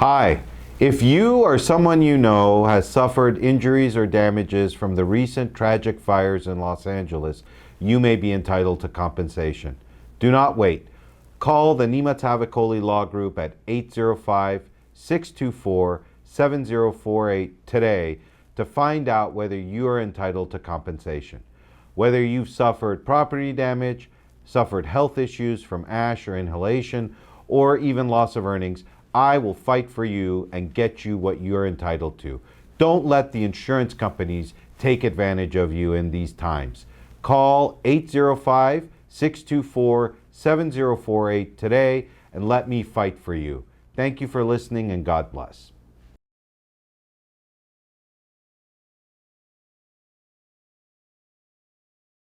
Hi, if you or someone you know has suffered injuries or damages from the recent tragic fires in Los Angeles, you may be entitled to compensation. Do not wait. Call the Nima Tavakoli Law Group at 805-624-7048 today to find out whether you are entitled to compensation. Whether you've suffered property damage, suffered health issues from ash or inhalation, or even loss of earnings, I will fight for you and get you what you're entitled to. Don't let the insurance companies take advantage of you in these times. Call 805-624-7048 today and let me fight for you. Thank you for listening and God bless.